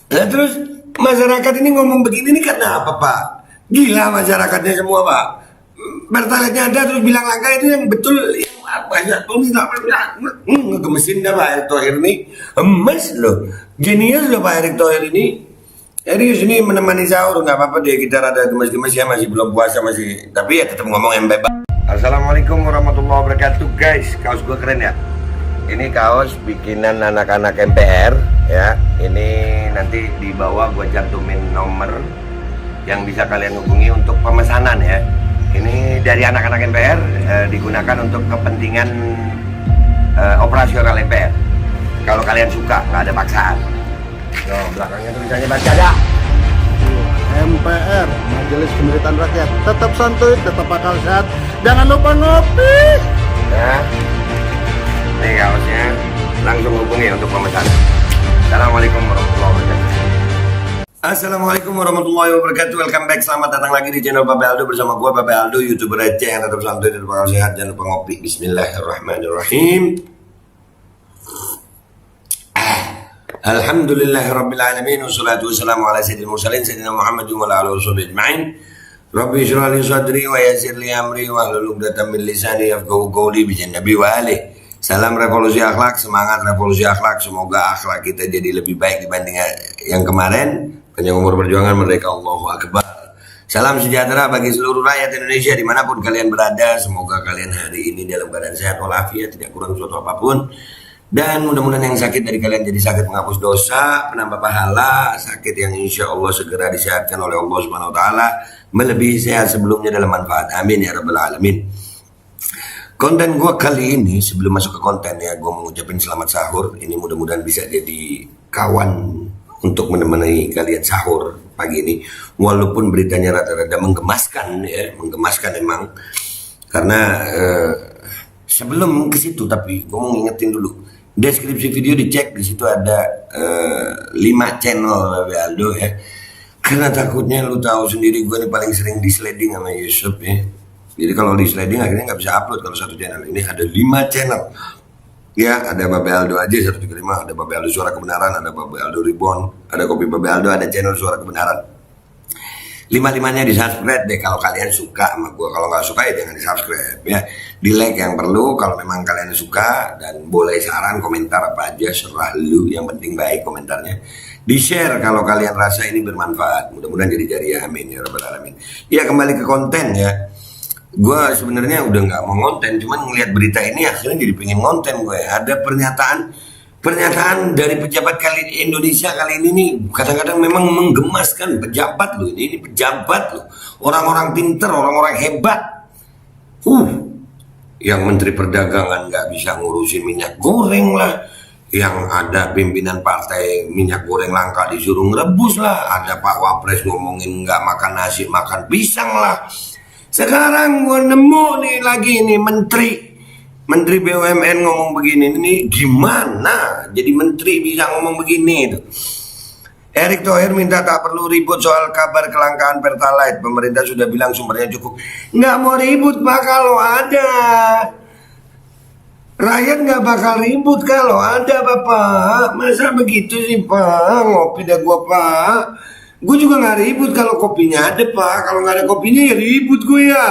Nah terus masyarakat ini ngomong begini nih karena apa Pak? Gila masyarakatnya semua Pak. Pertalite ada terus bilang langka itu yang betul yang banyak tuh ngegemesin dah Pak Erick Thohir ini. Emes loh. Jenius loh Pak Erick Thohir ini. Serius ini menemani sahur nggak apa-apa deh, kita rada gemes-gemes ya, masih belum puasa masih, tapi ya tetap ngomong yang bebas. Assalamualaikum warahmatullahi wabarakatuh guys. Kaos gue keren ya. Ini kaos bikinan anak-anak MPR ya. Ini nanti di bawah gue cantumin nomor yang bisa kalian hubungi untuk pemesanan ya. Ini dari anak-anak MPR, digunakan untuk kepentingan operasional MPR. Kalau kalian suka, nggak ada paksaan. No, belakangnya tulisannya baca ada. MPR, Majelis Pemerintahan Rakyat, tetap santuy, tetap akal sehat, jangan lupa ngopi. Ya, ini kaosnya, langsung hubungi untuk pemesanan. Assalamualaikum warahmatullahi wabarakatuh. Assalamualaikum warahmatullahi wabarakatuh. Welcome back, selamat datang lagi di channel Babe Aldo bersama gue Babe Aldo, YouTuber receh yang tetap santuy, tetap akal sehat, jangan lupa ngopi. Bismillahirrahmanirrahim. Alhamdulillahirrabbilalamin. Wassalatu wassalamu ala sayyidil mursalin Sayyidina Muhammadin wa ala alihi washabihi ajma'in. Rabbi shrah li sadri wa yassir li amri wa hlul 'uqdatam min lisani yafqahu qawli bi Nabi wa alihi. Salam revolusi akhlak, semangat revolusi akhlak. Semoga akhlak kita jadi lebih baik dibanding yang kemarin. Panjang umur perjuangan, merdeka, Allahu Akbar. Salam sejahtera bagi seluruh rakyat Indonesia dimanapun kalian berada. Semoga kalian hari ini dalam keadaan sehat walafiat, tidak kurang suatu apapun. Dan mudah-mudahan yang sakit dari kalian jadi sakit menghapus dosa, penambah pahala, sakit yang insya Allah segera disehatkan oleh Allah Subhanahu Wa Taala, melebihi sehat sebelumnya dalam manfaat. Amin ya rabbal alamin. Konten gue kali ini, sebelum masuk ke konten ya, gue mengucapkan selamat sahur. Ini mudah-mudahan bisa jadi kawan untuk menemani kalian sahur pagi ini. Walaupun beritanya rada-rada menggemaskan ya, menggemaskan emang. Karena sebelum ke situ, tapi gue mau ngingetin dulu. Deskripsi video dicek, di situ ada 5 channel Babe Aldo ya. Karena takutnya lu tahu sendiri gue nih paling sering di sliding sama Yusuf ya. Jadi kalau di sliding akhirnya nggak bisa upload kalau satu channel. Ini ada 5 channel. Ya, ada Babe Aldo aja 135, ada Babe Aldo Suara Kebenaran, ada Babe Aldo Reborn, ada Kopi Babe Aldo, ada channel Suara Kebenaran. 5-5-nya di subscribe deh kalau kalian suka sama gue. Kalau nggak suka ya jangan di subscribe ya. Di like yang perlu kalau memang kalian suka, dan boleh saran komentar apa aja serah lu, yang penting baik komentarnya. Di share kalau kalian rasa ini bermanfaat, mudah-mudahan jadi jariah, amin ya rabbal alamin. Ya, kembali ke konten ya. Gue sebenarnya udah nggak mau konten, cuman ngeliat berita ini akhirnya jadi pengen konten gue. Ada pernyataan dari pejabat kali Indonesia kali ini nih, kadang-kadang memang menggemaskan. Pejabat loh, ini pejabat loh, orang-orang pinter, orang-orang hebat. Yang Menteri Perdagangan nggak bisa ngurusin minyak goreng lah, yang ada pimpinan partai minyak goreng langka disuruh ngerebus lah, ada Pak Wapres ngomongin nggak makan nasi makan pisang lah. Sekarang gue nemu nih lagi nih Menteri BUMN ngomong begini, ini gimana jadi menteri bisa ngomong begini itu. Erick Thohir minta tak perlu ribut soal kabar kelangkaan Pertalite. Pemerintah sudah bilang sumbernya cukup. Nggak mau ribut Pak kalau ada. Rakyat nggak bakal ribut kalau ada Bapak. Masa begitu sih Pak? Ngopi dah gua Pak. Gue juga nggak ribut kalau kopinya ada Pak. Kalau nggak ada kopinya ya ribut gue ya.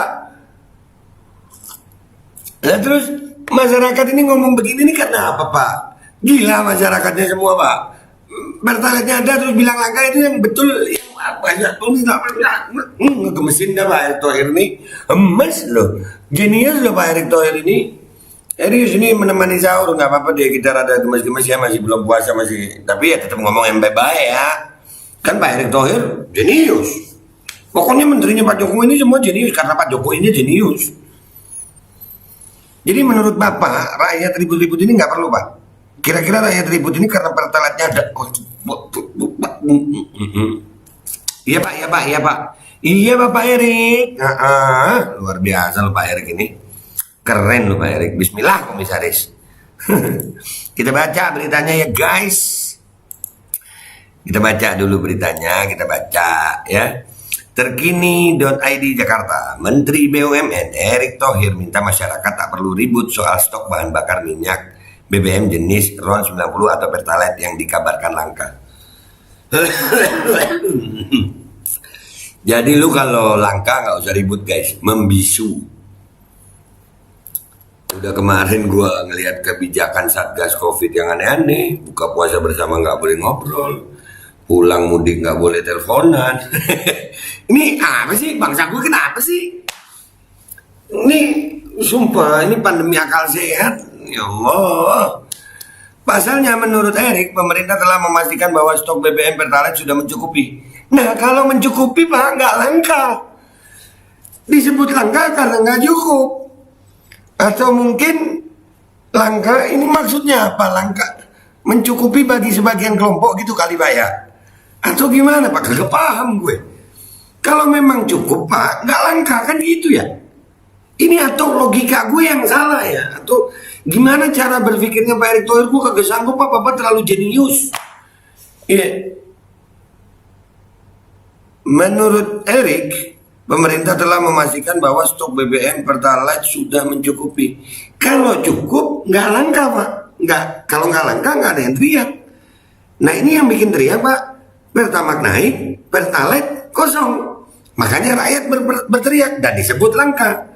Nah terus masyarakat ini ngomong begini nih karena apa Pak? Gila masyarakatnya semua Pak. Pertalite ada terus bilang langka itu yang betul yang banyak tuh ngegemesin dah Pak Erick Thohir ini. Emes loh. Jenius loh Pak Erick Thohir ini. Serius ini menemani sahur nggak apa-apa deh, kita rada gemes-gemes ya, masih belum puasa masih, tapi ya tetap ngomong yang baik-baik ya. Kan Pak Erick Thohir jenius. Pokoknya menterinya Pak Jokowi ini semua jenius karena Pak Jokowi ini jenius. Jadi menurut Bapak, rakyat ribut-ribut ini nggak perlu Pak? Kira-kira rakyat ribut ini karena Pertalite-nya ada. Iya Pak, iya Pak, iya Pak. Iya Bapak Erick. Luar biasa loh Pak Erick ini. Keren loh Pak Erick. Bismillah komisaris. Kita baca beritanya ya guys. Kita baca dulu beritanya, kita baca ya. Terkini.id Jakarta, Menteri BUMN Erick Thohir minta masyarakat tak perlu ribut soal stok bahan bakar minyak BBM jenis RON 90 atau Pertalite yang dikabarkan langka. Jadi lu kalau langka nggak usah ribut guys, membisu. Udah kemarin gua ngelihat kebijakan Satgas Covid yang aneh-aneh, buka puasa bersama nggak boleh ngobrol, pulang mudik nggak boleh teleponan. Ini apa sih, bangsa gue kenapa sih? Ini sumpah, ini pandemi akal sehat, ya Allah. Pasalnya menurut Erik, pemerintah telah memastikan bahwa stok BBM Pertalite sudah mencukupi. Nah kalau mencukupi Pak, nggak langka. Disebut langka karena nggak cukup. Atau mungkin langka ini maksudnya apa? Langka mencukupi bagi sebagian kelompok gitu kali Pak ya? Atau gimana Pak? Kagak paham gue. Kalau memang cukup Pak, nggak langka kan gitu ya? Ini atau logika gue yang salah ya? Atau gimana cara berpikirnya Pak Erick Thohir? Gue kagak sanggup Pak terlalu jenius. Iya. Menurut Erik, pemerintah telah memastikan bahwa stok BBM Pertalite sudah mencukupi. Kalau cukup, nggak langka Pak. Kalau nggak langka nggak ada yang teriak. Nah ini yang bikin teriak Pak. Pertamax naik, Pertalite kosong. Makanya rakyat berteriak dan disebut langka.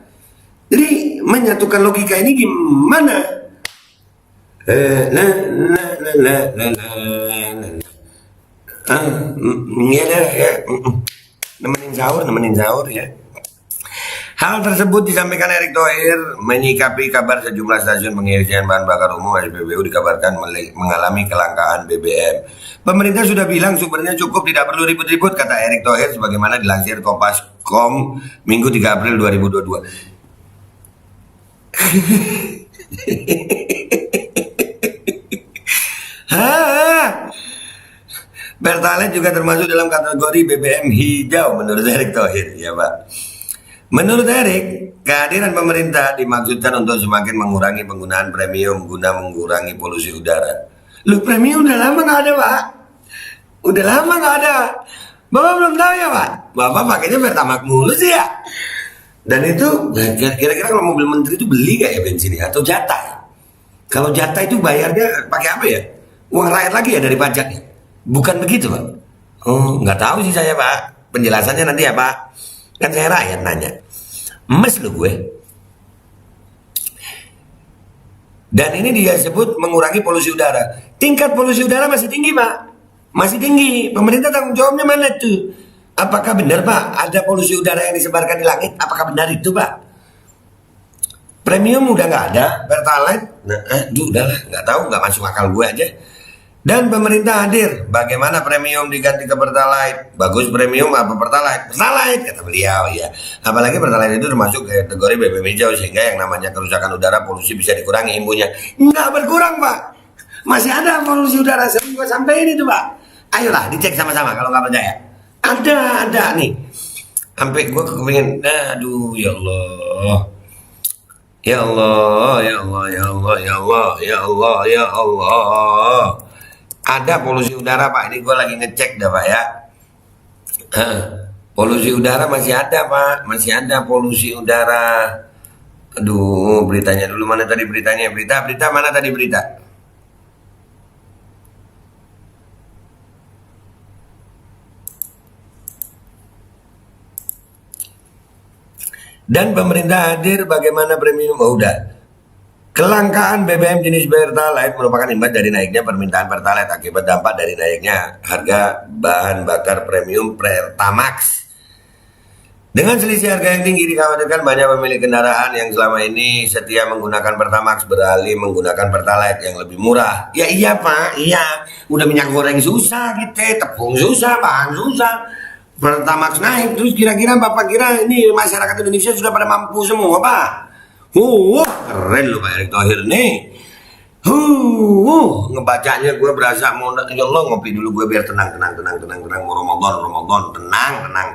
Jadi menyatukan logika ini gimana? Nemenin sahur ya. Hal tersebut disampaikan Erick Thohir menyikapi kabar sejumlah stasiun pengisian bahan bakar umum SPBU dikabarkan mengalami kelangkaan BBM. Pemerintah sudah bilang sumbernya cukup, tidak perlu ribut-ribut, kata Erick Thohir sebagaimana dilansir Kompas.com Minggu 3 April 2022. Pertalite juga termasuk dalam kategori BBM hijau menurut Erick Thohir, ya Pak. Menurut Erick, kehadiran pemerintah dimaksudkan untuk semakin mengurangi penggunaan premium guna mengurangi polusi udara. Lu premium udah lama nggak ada Pak, udah lama nggak ada. Bapak belum tahu ya Pak? Bapak pakainya Pertamax mulu sih ya. Dan itu kira-kira kalau mobil menteri itu beli gak ya bensinnya atau jatah? Kalau jatah itu bayarnya pakai apa ya? Uang rakyat lagi ya dari pajaknya? Bukan begitu Pak? Oh nggak tahu sih saya Pak. Penjelasannya nanti ya Pak. Kan saya rakyat nanya. Emes lu gue. Dan ini dia sebut mengurangi polusi udara. Tingkat polusi udara masih tinggi Pak. Masih tinggi. Pemerintah tanggung jawabnya mana tuh? Apakah benar Pak ada polusi udara yang disebarkan di langit? Apakah benar itu Pak? Premium udah nggak ada, Pertalite, udahlah nggak tahu, nggak masuk akal gue aja. Dan pemerintah hadir, bagaimana premium diganti ke Pertalite? Bagus premium apa Pertalite? Pertalite kata beliau ya. Apalagi Pertalite itu termasuk kategori BBM hijau sehingga yang namanya kerusakan udara polusi bisa dikurangi imbunya. Nggak berkurang Pak, masih ada polusi udara. Sering gue sampein itu Pak. Ayolah dicek sama-sama kalau nggak percaya. Ada nih. Sampai gue kepingin, aduh ya Allah. Ya Allah, ya Allah, ya Allah, ya Allah, ya Allah, ya Allah. Ada polusi udara Pak, ini gue lagi ngecek dah Pak ya. Polusi udara masih ada Pak, masih ada polusi udara. Aduh, beritanya dulu, mana tadi beritanya? Berita mana tadi berita? Dan pemerintah hadir bagaimana premium. Oh udah. Kelangkaan BBM jenis Pertalite merupakan imbas dari naiknya permintaan Pertalite akibat dampak dari naiknya harga bahan bakar premium Pertamax. Dengan selisih harga yang tinggi dikhawatirkan banyak pemilik kendaraan yang selama ini setia menggunakan Pertamax beralih menggunakan Pertalite yang lebih murah. Ya iya Pak, iya. Udah minyak goreng susah gitu, tepung susah, bahan susah. Pertamax naik, terus kira-kira Bapak kira ini masyarakat Indonesia sudah pada mampu semua Pak? Keren loh Pak Erick Thohir nih. Ngebacanya gue berasa mau, ya Allah ngopi dulu gue biar tenang, mau Ramadan, tenang.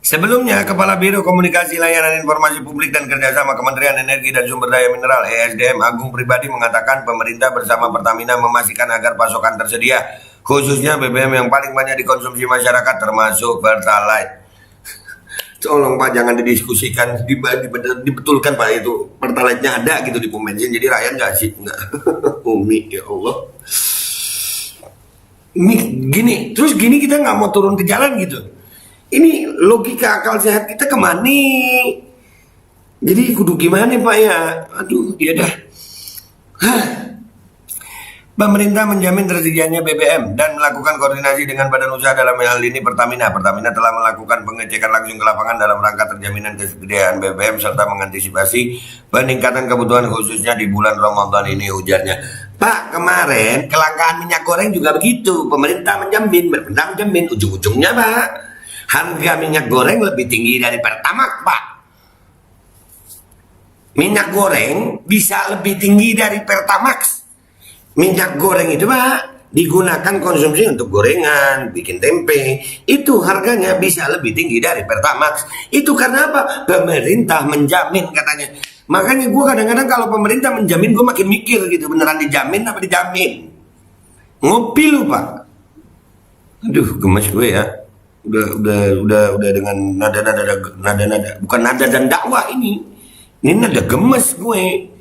Sebelumnya, Kepala Biro Komunikasi Layanan Informasi Publik dan Kerjasama Kementerian Energi dan Sumber Daya Mineral (ESDM) Agung Pribadi mengatakan pemerintah bersama Pertamina memastikan agar pasokan tersedia, khususnya BBM yang paling banyak dikonsumsi masyarakat termasuk Pertalite. Tolong Pak, jangan didiskusikan, dibetulkan Pak, itu pertalite-nya ada gitu di pom bensin, jadi rakyat nggak sih nggak. Umi ya Allah. Ini gini, terus gini kita nggak mau turun ke jalan gitu. Ini logika akal sehat kita kemana? Jadi kudu gimana Pak ya? Aduh, ya dah. Pemerintah menjamin tersedianya BBM dan melakukan koordinasi dengan badan usaha dalam hal ini Pertamina. Pertamina telah melakukan pengecekan langsung ke lapangan dalam rangka terjaminan kesediaan BBM serta mengantisipasi peningkatan kebutuhan khususnya di bulan Ramadan ini, ujarnya. Pak, kemarin kelangkaan minyak goreng juga begitu. Pemerintah menjamin, ujung-ujungnya Pak, harga minyak goreng lebih tinggi dari Pertamax Pak. Minyak goreng bisa lebih tinggi dari Pertamax. Minyak goreng itu Pak digunakan konsumsi untuk gorengan, bikin tempe. Itu harganya bisa lebih tinggi dari Pertamax. Itu karena apa? Pemerintah menjamin katanya. Makanya gue kadang-kadang kalau pemerintah menjamin gue makin mikir gitu, beneran dijamin apa dijamin? Ngopi lu Pak. Aduh, gemes gue ya. Udah dengan nada bukan nada dan dakwah ini. Ini nada gemes gue.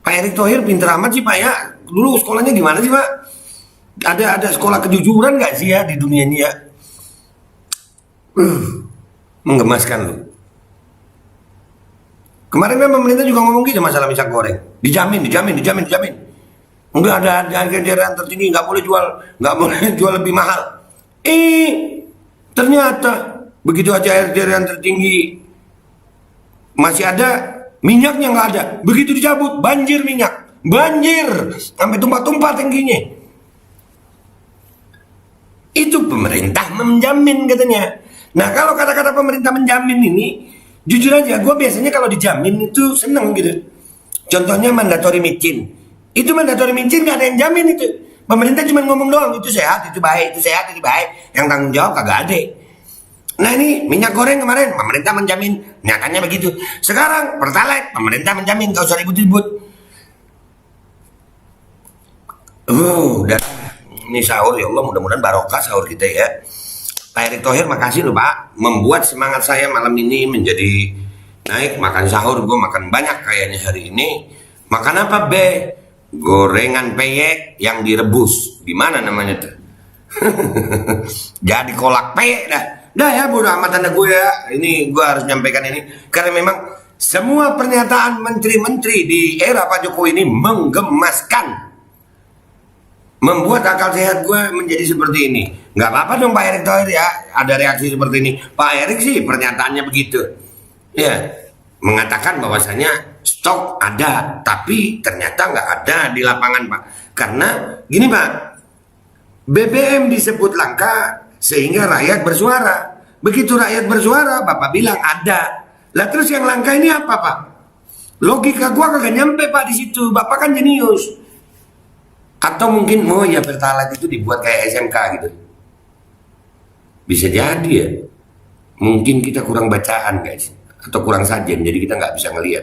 Pak Erick Thohir pinter amat sih Pak ya. Dulu sekolahnya gimana sih Pak? Ada sekolah kejujuran nggak sih ya di dunia ini ya? Menggemaskan loh. Kemarin kan pemerintah juga ngomong gitu masalah minyak goreng. Dijamin. Enggak ada harga tertinggi, nggak boleh jual lebih mahal. Ternyata begitu aja harga tertinggi masih ada, minyaknya nggak ada. Begitu dicabut, banjir minyak. Banjir sampai tumpah-tumpah tingginya. Itu pemerintah menjamin katanya. Nah, kalau kata-kata pemerintah menjamin ini, jujur aja gue biasanya kalau dijamin itu seneng gitu. Contohnya mandatory micin. Itu mandatory micin gak ada yang jamin itu. Pemerintah cuma ngomong doang, itu sehat, itu baik, itu sehat, itu baik. Yang tanggung jawab kagak ada. Nah ini minyak goreng kemarin pemerintah menjamin, nyatanya begitu. Sekarang pertalite pemerintah menjamin, gak usah ribut-ribut. Udah ini sahur ya Allah, mudah-mudahan barokah sahur kita ya. Pak Erick Thohir makasih loh Pak, membuat semangat saya malam ini menjadi naik. Makan sahur gue makan banyak kayaknya hari ini. Makan apa be? Gorengan peyek yang direbus. Di mana namanya tuh? Jadi kolak peyek dah. Dah ya bodo amat anda gue ya. Ini gue harus nyampaikan ini karena memang semua pernyataan menteri-menteri di era Pak Jokowi ini menggemaskan. Membuat akal sehat gue menjadi seperti ini. Nggak apa-apa dong Pak Erick Thohir ya, ada reaksi seperti ini. Pak Erick sih pernyataannya begitu. Ya, mengatakan bahwasanya stok ada, tapi ternyata nggak ada di lapangan Pak. Karena gini Pak, BBM disebut langka sehingga rakyat bersuara. Begitu rakyat bersuara, Bapak bilang ada. Lah terus yang langka ini apa Pak? Logika gue kagak nyampe Pak di situ. Bapak kan jenius. Atau mungkin ya pertalite itu dibuat kayak SMK gitu. Bisa jadi ya. Mungkin kita kurang bacaan guys, atau kurang sajen, jadi kita nggak bisa ngelihat.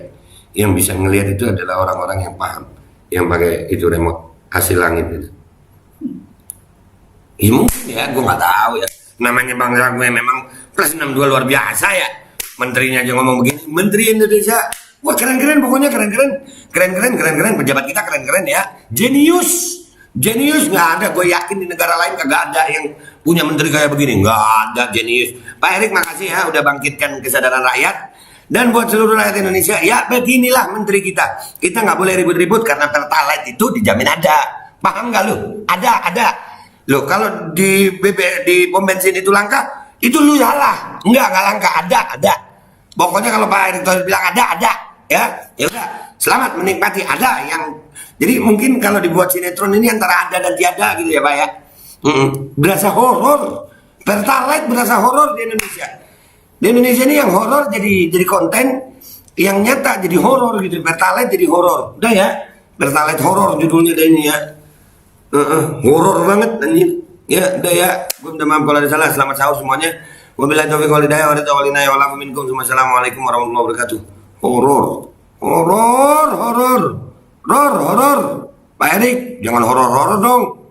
Yang bisa ngelihat itu adalah orang-orang yang paham, yang pakai itu remote hasil langit itu. Ya mungkin ya, gue nggak tahu ya. Namanya bangsa gue memang plus 62 luar biasa ya. Menterinya aja ngomong begini, Menteri Indonesia. Wah keren-keren, pokoknya keren-keren, pejabat kita keren-keren ya, jenius, nggak ada, gue yakin di negara lain kagak ada yang punya menteri kayak begini, nggak ada, jenius. Pak Erick makasih ya udah bangkitkan kesadaran rakyat, dan buat seluruh rakyat Indonesia, ya beginilah menteri kita nggak boleh ribut-ribut karena pertalite itu dijamin ada, paham nggak lu? Ada, lo kalau di pom bensin itu langka, itu lu salah, nggak langka, ada. Pokoknya kalau Pak Erick Thohir bilang ada. Ya udah, selamat menikmati ada yang. Jadi mungkin kalau dibuat sinetron ini antara ada dan tiada gitu ya Pak ya. Berasa horor. Pertalite berasa horor di Indonesia. Di Indonesia ini yang horor jadi konten, yang nyata jadi horor gitu. Pertalite jadi horor. Udah ya, Pertalite horor judulnya deh ini ya. Horor banget anjir. Ya udah ya, gue minta maaf kalau ada salah. Selamat sahur semuanya. Wabillahi taufiq wal hidayah wa ridha wal inayah wa lakum minkum. Wassalamualaikum warahmatullahi wabarakatuh. Horor. Pak Erick, jangan horor dong.